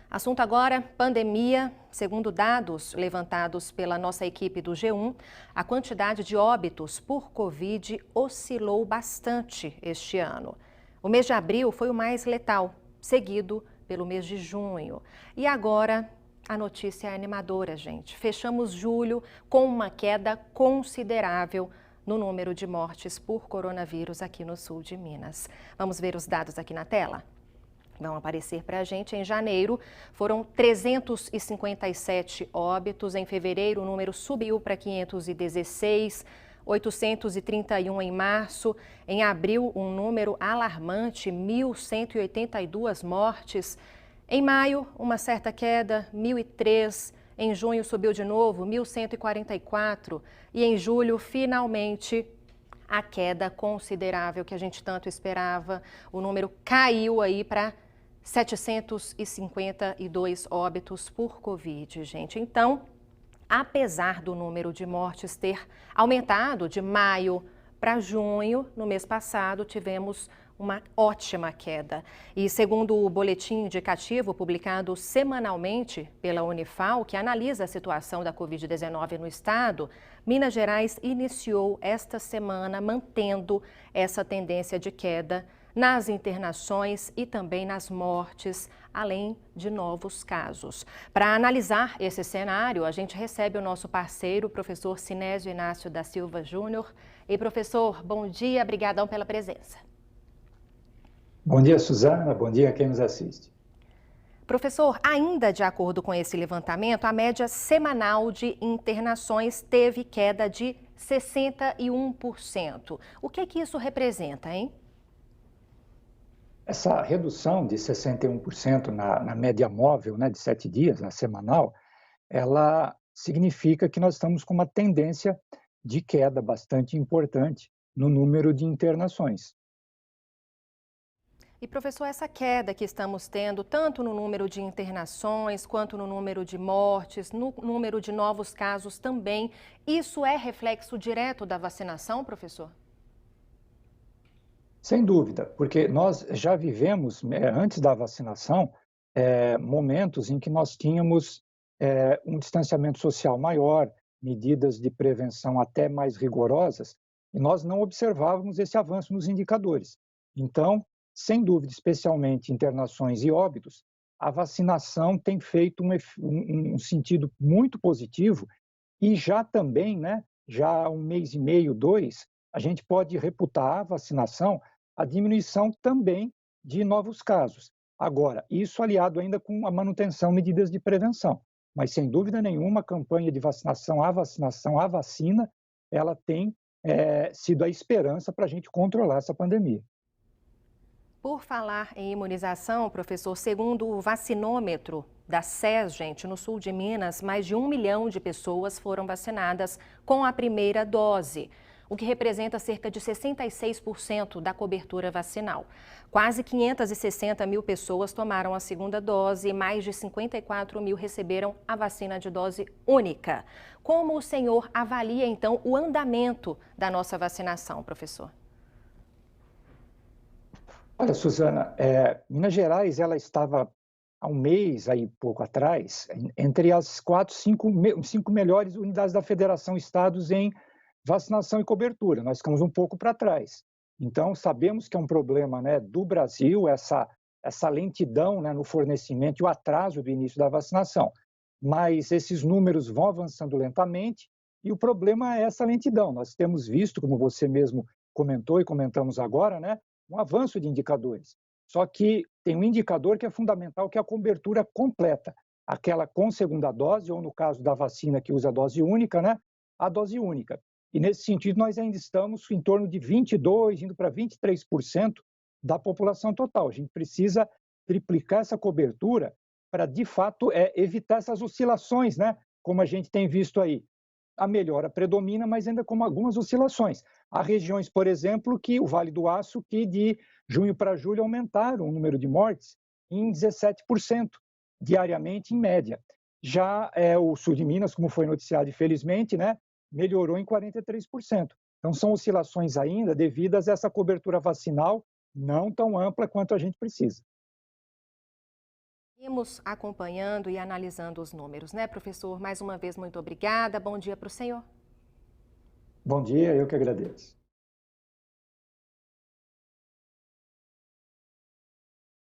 Assunto agora, pandemia. Segundo dados levantados pela nossa equipe do G1, a quantidade de óbitos por Covid oscilou bastante este ano. O mês de abril foi o mais letal, seguido pelo mês de junho. E agora, a notícia é animadora, gente. Fechamos julho com uma queda considerável no número de mortes por coronavírus aqui no sul de Minas. Vamos ver os dados aqui na tela? Vão aparecer para a gente. Em janeiro, foram 357 óbitos. Em fevereiro, o número subiu para 516, 831 em março. Em abril, um número alarmante, 1.182 mortes. Em maio, uma certa queda, 1.003. Em junho, subiu de novo, 1.144. E em julho, finalmente, a queda considerável que a gente tanto esperava. O número caiu aí para 752 óbitos por Covid, gente. Então, apesar do número de mortes ter aumentado de maio para junho, no mês passado tivemos uma ótima queda. E segundo o boletim indicativo publicado semanalmente pela Unifal, que analisa a situação da Covid-19 no estado, Minas Gerais iniciou esta semana mantendo essa tendência de queda nas internações e também nas mortes, além de novos casos. Para analisar esse cenário, a gente recebe o nosso parceiro, o professor Sinésio Inácio da Silva Júnior. E professor, bom dia, brigadão pela presença. Bom dia, Suzana. Bom dia a quem nos assiste. Professor, ainda de acordo com esse levantamento, a média semanal de internações teve queda de 61%. O que isso representa, hein? Essa redução de 61% na média móvel, né, de 7 dias, na semanal, ela significa que nós estamos com uma tendência de queda bastante importante no número de internações. E, professor, essa queda que estamos tendo, tanto no número de internações, quanto no número de mortes, no número de novos casos também, isso é reflexo direto da vacinação, professor? Sem dúvida, porque nós já vivemos, antes da vacinação, momentos em que nós tínhamos um distanciamento social maior, medidas de prevenção até mais rigorosas, e nós não observávamos esse avanço nos indicadores. Então, sem dúvida, especialmente internações e óbitos, a vacinação tem feito um sentido muito positivo e já também, né, já há um mês e meio, 2, a gente pode reputar a vacinação a diminuição também de novos casos. Agora, isso aliado ainda com a manutenção de medidas de prevenção. Mas, sem dúvida nenhuma, a campanha de vacinação, a vacina, ela tem sido a esperança para a gente controlar essa pandemia. Por falar em imunização, professor, segundo o vacinômetro da SES, gente, no sul de Minas, mais de 1 milhão de pessoas foram vacinadas com a primeira dose, o que representa cerca de 66% da cobertura vacinal. Quase 560 mil pessoas tomaram a segunda dose e mais de 54 mil receberam a vacina de dose única. Como o senhor avalia, então, o andamento da nossa vacinação, professor? Olha, Suzana, Minas Gerais ela estava há um mês, aí pouco atrás, entre as 5 melhores unidades da Federação Estados em vacinação e cobertura. Nós ficamos um pouco para trás. Então, sabemos que é um problema, né, do Brasil, essa lentidão, né, no fornecimento e o atraso do início da vacinação. Mas esses números vão avançando lentamente e o problema é essa lentidão. Nós temos visto, como você mesmo comentou e comentamos agora, né, um avanço de indicadores. Só que tem um indicador que é fundamental, que é a cobertura completa. Aquela com segunda dose, ou no caso da vacina que usa a dose única, né, a dose única. E nesse sentido, nós ainda estamos em torno de 22%, indo para 23% da população total. A gente precisa triplicar essa cobertura para, de fato, evitar essas oscilações, né, como a gente tem visto aí. A melhora predomina, mas ainda com algumas oscilações. Há regiões, por exemplo, que o Vale do Aço, que de junho para julho aumentaram o número de mortes em 17% diariamente, em média. Já o sul de Minas, como foi noticiado, infelizmente, né, melhorou em 43%. Então, são oscilações ainda devidas a essa cobertura vacinal não tão ampla quanto a gente precisa. Seguimos acompanhando e analisando os números, né, professor? Mais uma vez, muito obrigada. Bom dia para o senhor. Bom dia, eu que agradeço.